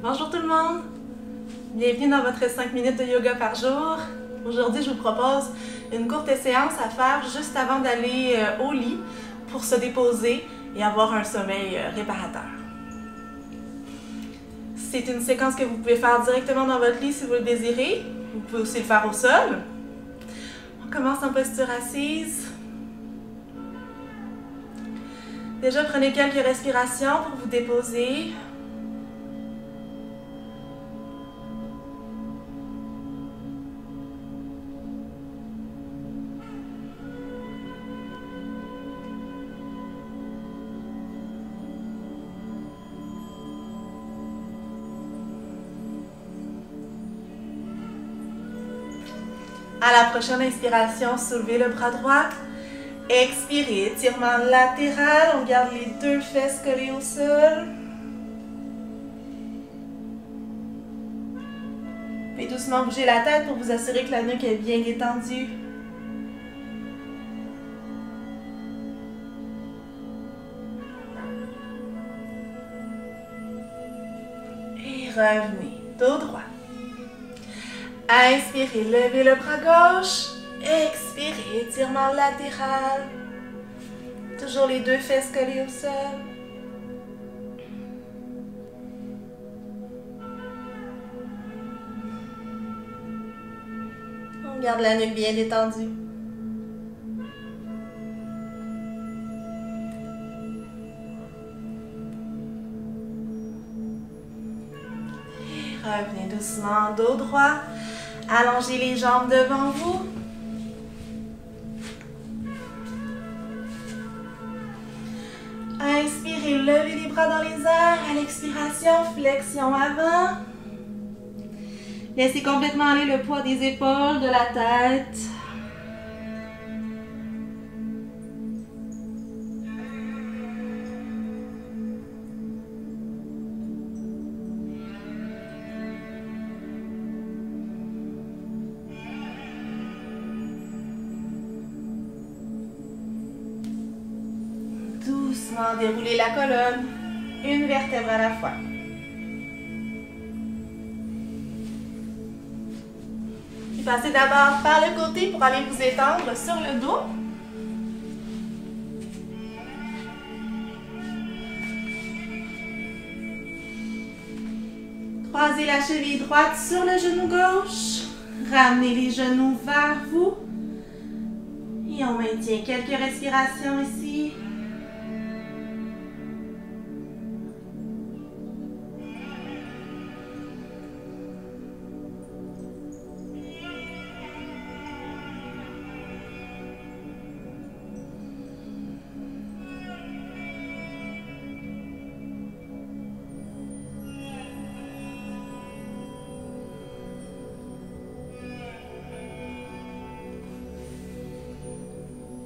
Bonjour tout le monde! Bienvenue dans votre 5 minutes de yoga par jour. Aujourd'hui, je vous propose une courte séance à faire juste avant d'aller au lit pour se déposer et avoir un sommeil réparateur. C'est une séquence que vous pouvez faire directement dans votre lit si vous le désirez. Vous pouvez aussi le faire au sol. On commence en posture assise. Déjà, prenez quelques respirations pour vous déposer. À la prochaine inspiration, soulevez le bras droit. Expirez, étirement latéral. On garde les deux fesses collées au sol. Puis doucement bouger la tête pour vous assurer que la nuque est bien détendue. Et revenez, dos droit. Inspirez, levez le bras gauche. Expirez, étirement latéral. Toujours les deux fesses collées au sol. On garde la nuque bien détendue. Et revenez doucement, dos droit. Allongez les jambes devant vous. Inspirez, levez les bras dans les airs. À l'expiration, flexion avant. Laissez complètement aller le poids des épaules, de la tête. Doucement déroulez la colonne, une vertèbre à la fois. Puis passez d'abord par le côté pour aller vous étendre sur le dos. Croisez la cheville droite sur le genou gauche. Ramenez les genoux vers vous. Et on maintient quelques respirations ici.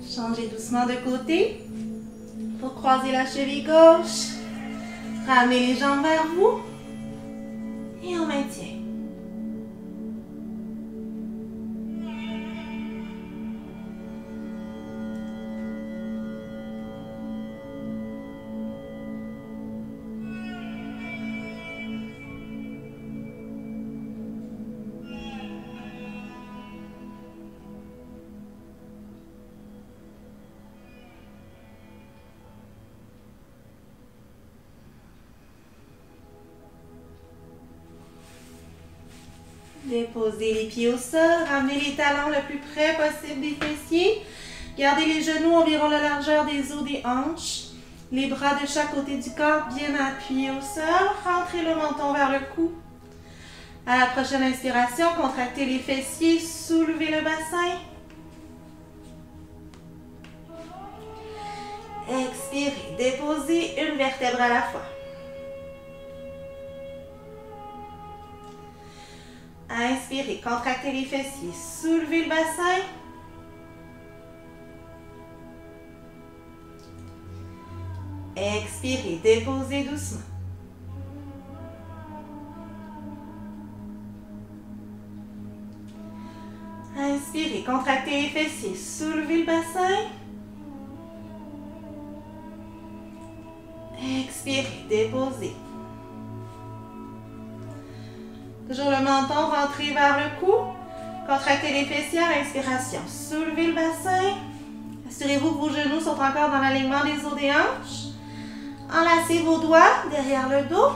Changez doucement de côté pour croiser la cheville gauche. Ramenez les jambes vers vous et on maintient. Déposez les pieds au sol, ramenez les talons le plus près possible des fessiers. Gardez les genoux environ la largeur des os des hanches. Les bras de chaque côté du corps bien appuyés au sol. Rentrez le menton vers le cou. À la prochaine inspiration, contractez les fessiers, soulevez le bassin. Expirez, déposez une vertèbre à la fois. Inspirez, contractez les fessiers, soulevez le bassin. Expirez, déposez doucement. Inspirez, contractez les fessiers, soulevez le bassin. Expirez, déposez. Toujours le menton rentré vers le cou. Contractez les fessiers à l'inspiration. Soulevez le bassin. Assurez-vous que vos genoux sont encore dans l'alignement des os des hanches. Enlacez vos doigts derrière le dos.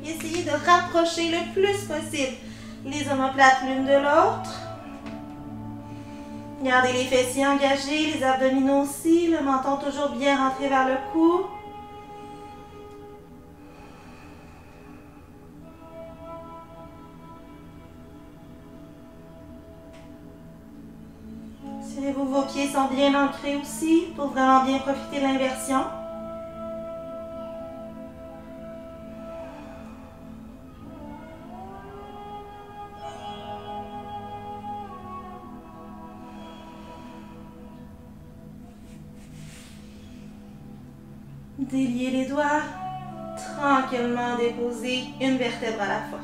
Essayez de rapprocher le plus possible les omoplates l'une de l'autre. Gardez les fessiers engagés, les abdominaux aussi, le menton toujours bien rentré vers le cou. Assurez-vous que vos pieds sont bien ancrés aussi pour vraiment bien profiter de l'inversion. Déliez les doigts, tranquillement déposez une vertèbre à la fois.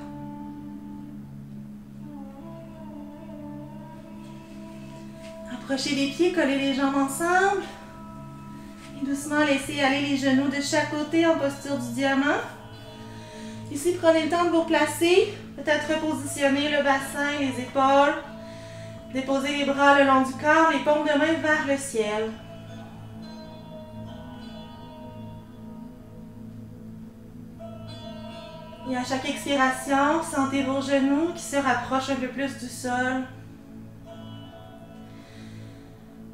Approchez les pieds, collez les jambes ensemble. Et doucement laissez aller les genoux de chaque côté en posture du diamant. Ici, prenez le temps de vous placer, peut-être repositionner le bassin, les épaules. Déposez les bras le long du corps, les paumes de main vers le ciel. Et à chaque expiration, sentez vos genoux qui se rapprochent un peu plus du sol.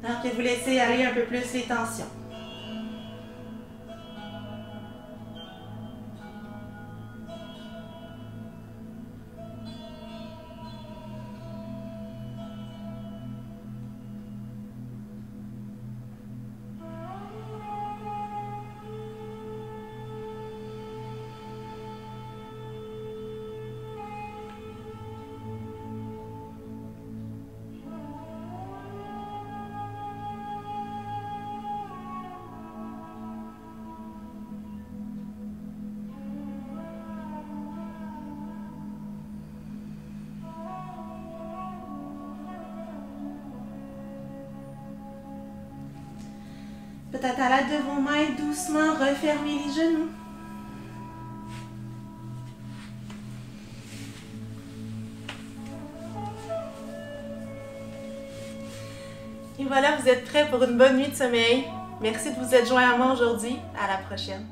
Alors que vous laissez aller un peu plus les tensions. Peut-être à l'aide de vos mains, doucement refermez les genoux. Et voilà, vous êtes prêts pour une bonne nuit de sommeil. Merci de vous être joints à moi aujourd'hui. À la prochaine.